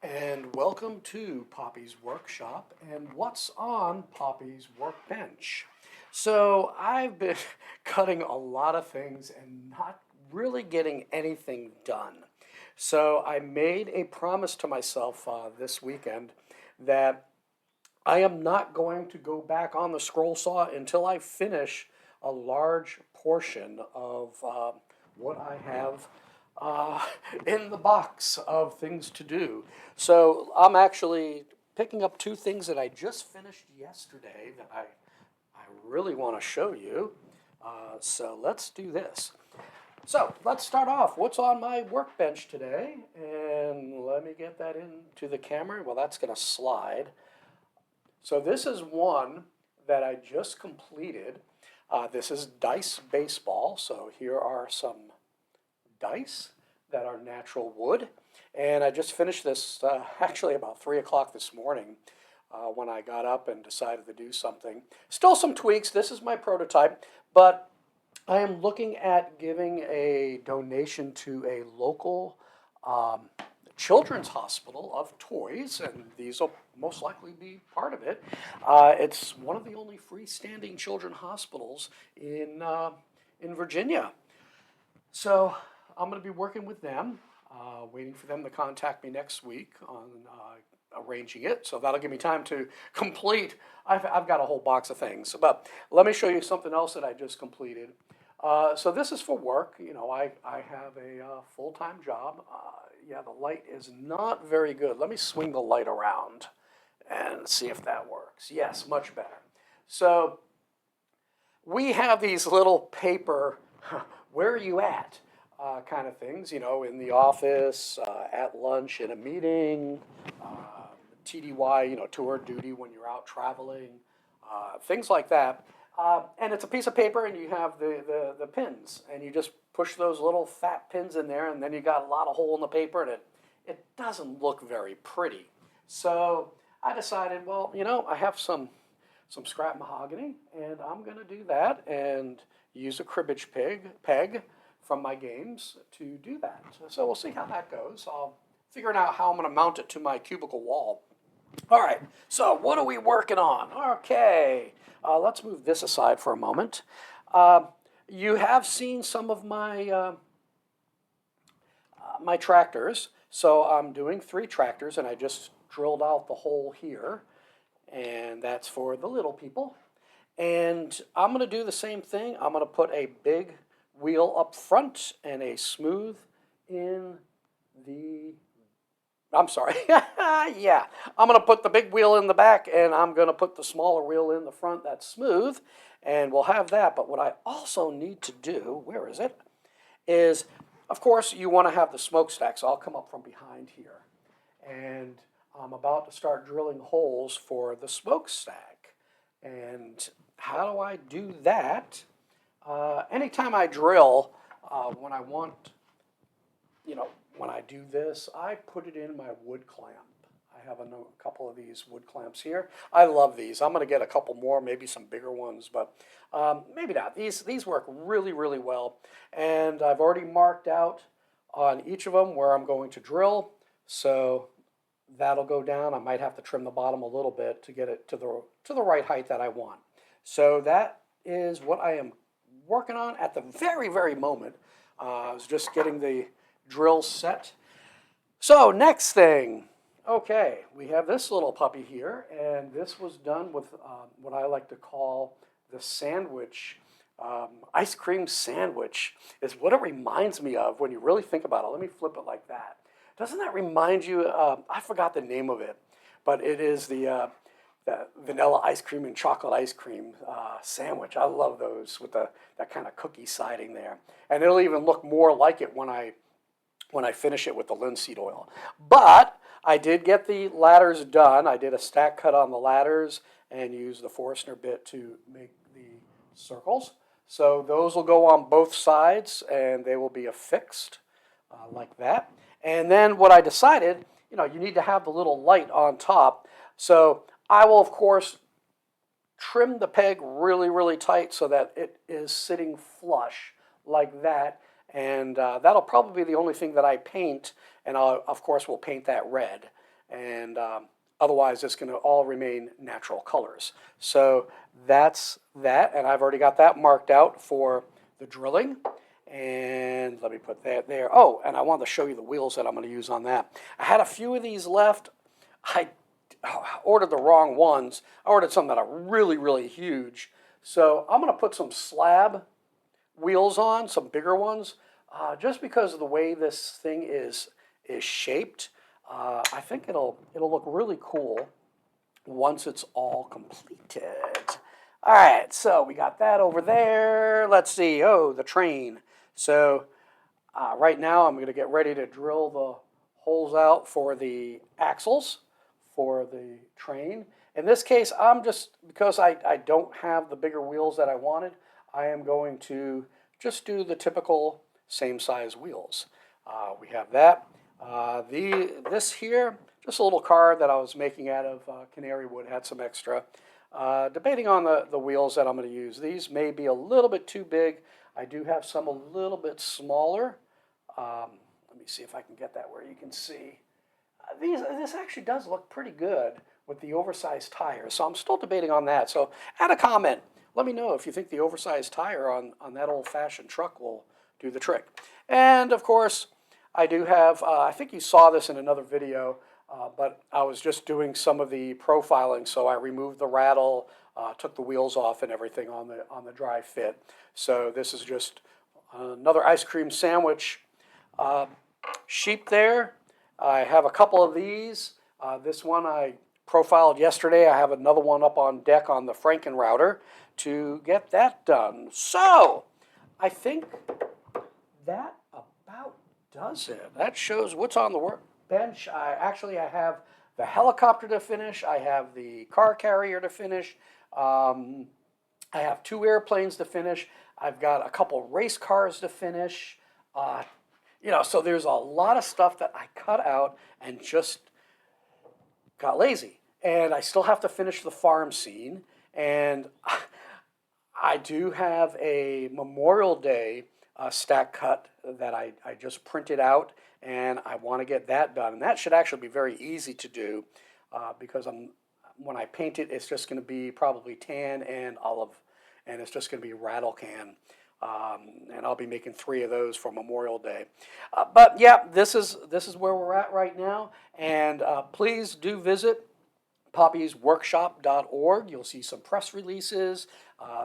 And welcome to Poppy's Workshop and what's on Poppy's Workbench. So I've been cutting a lot of things and not really getting anything done. So I made a promise to myself this weekend that I am not going to go back on the scroll saw until I finish a large portion of what I have uh, in the box of things to do. So I'm actually picking up two things that I just finished yesterday that I really want to show you. So let's do this. So let's start off. What's on my workbench today? And let me get that into the camera. Well, that's going to slide. So this is one that I just completed. This is dice baseball. So here are some dice that are natural wood. And I just finished this actually about 3 o'clock this morning when I got up and decided to do something. Still some tweaks. This is my prototype, but I am looking at giving a donation to a local um, children's hospital of toys, and these will most likely be part of it. It's one of the only freestanding children's hospitals in Virginia. So I'm going to be working with them, waiting for them to contact me next week on arranging it. So that'll give me time to complete. I've got a whole box of things. But let me show you something else that I just completed. So this is for work. You know, I have a full-time job. Yeah, the light is not very good. Let me swing the light around and see if that works. Yes, much better. So we have these little paper, where are you at? Kind of things, you know, in the office, at lunch, in a meeting, TDY, you know, tour duty when you're out traveling, things like that. And it's a piece of paper, and you have the pins, and you just push those little fat pins in there, and then you got a lot of hole in the paper, and it doesn't look very pretty. So I decided, well, you know, I have some scrap mahogany, and I'm going to do that and use a cribbage peg from my games to do that. So we'll see how that goes. I'll figure out how I'm going to mount it to my cubicle wall. All right, so what are we working on? Okay, let's move this aside for a moment. You have seen some of my tractors. So I'm doing 3 tractors, and I just drilled out the hole here, and that's for the little people. And I'm going to do the same thing. I'm going to put a big wheel up front and a smooth in the, I'm sorry, yeah. I'm going to put the big wheel in the back, and I'm going to put the smaller wheel in the front that's smooth, and we'll have that. But what I also need to do, where is, of course, you want to have the smokestack, so I'll come up from behind here. And I'm about to start drilling holes for the smokestack. And how do I do that? Anytime I drill, when I want, you know, when I do this, I put it in my wood clamp. I have a couple of these wood clamps here. I love these. I'm going to get a couple more, maybe some bigger ones, but maybe not. These work really, really well. And I've already marked out on each of them where I'm going to drill. So that'll go down. I might have to trim the bottom a little bit to get it to the right height that I want. So that is what I am working on at the very, very moment. I was just getting the drill set. So next thing, okay, we have this little puppy here, and this was done with what I like to call the sandwich. Ice cream sandwich is what it reminds me of when you really think about it. Let me flip it like that. Doesn't that remind you? I forgot the name of it, but it is the vanilla ice cream and chocolate ice cream sandwich. I love those with that kind of cookie siding there, and it'll even look more like it when I finish it with the linseed oil. But I did get the ladders done. I did a stack cut on the ladders and used the Forstner bit to make the circles. So those will go on both sides, and they will be affixed like that. And then what I decided, you know, you need to have the little light on top. So I will, of course, trim the peg really, really tight so that it is sitting flush like that. And that'll probably be the only thing that I paint, and of course, we'll paint that red. and otherwise it's going to all remain natural colors. So that's that, and I've already got that marked out for the drilling. And let me put that there. Oh, and I wanted to show you the wheels that I'm going to use on that. I had a few of these left. I ordered the wrong ones. I ordered some that are really, really huge. So I'm going to put some slab wheels on, some bigger ones, just because of the way this thing is shaped. I think it'll look really cool once it's all completed. All right, so we got that over there. Let's see. Oh, the train. So right now I'm going to get ready to drill the holes out for the axles for the train. In this case, I'm just, because I don't have the bigger wheels that I wanted, I am going to just do the typical same size wheels. We have that. This here, just a little car that I was making out of canary wood, had some extra. Debating on the wheels that I'm going to use. These may be a little bit too big. I do have some a little bit smaller. Let me see if I can get that where you can see. This actually does look pretty good with the oversized tires, so I'm still debating on that. So add a comment. Let me know if you think the oversized tire on that old-fashioned truck will do the trick. And of course, I do have, I think you saw this in another video, but I was just doing some of the profiling, so I removed the rattle, took the wheels off and everything on the dry fit. So this is just another ice cream sandwich sheep there. I have a couple of these. This one I profiled yesterday. I have another one up on deck on the Franken router to get that done. So I think that about does it. That shows what's on the workbench. I have the helicopter to finish. I have the car carrier to finish. I have 2 airplanes to finish. I've got a couple race cars to finish. So there's a lot of stuff that I cut out and just got lazy. And I still have to finish the farm scene. And I do have a Memorial Day stack cut that I just printed out, and I want to get that done. And that should actually be very easy to do because when I paint it, it's just going to be probably tan and olive, and it's just going to be rattle can. And I'll be making 3 of those for Memorial Day. But yeah, this is where we're at right now. And please do visit poppysworkshop.org. You'll see some press releases.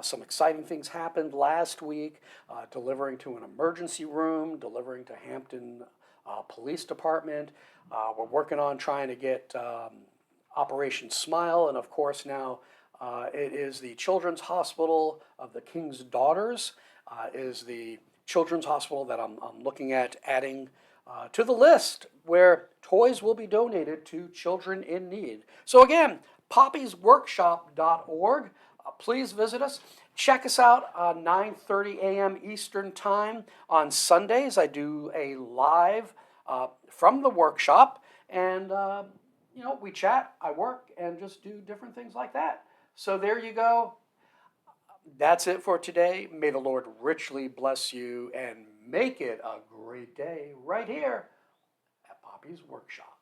Some exciting things happened last week, delivering to an emergency room, delivering to Hampton Police Department. We're working on trying to get Operation Smile, and of course now it is the Children's Hospital of the King's Daughters is the children's hospital that I'm looking at adding to the list where toys will be donated to children in need. So again, poppysworkshop.org. Please visit us. Check us out 9:30 a.m. Eastern Time on Sundays. I do a live from the workshop, and we chat, I work, and just do different things like that. So there you go. That's it for today. May the Lord richly bless you and make it a great day right here at Poppy's Workshop.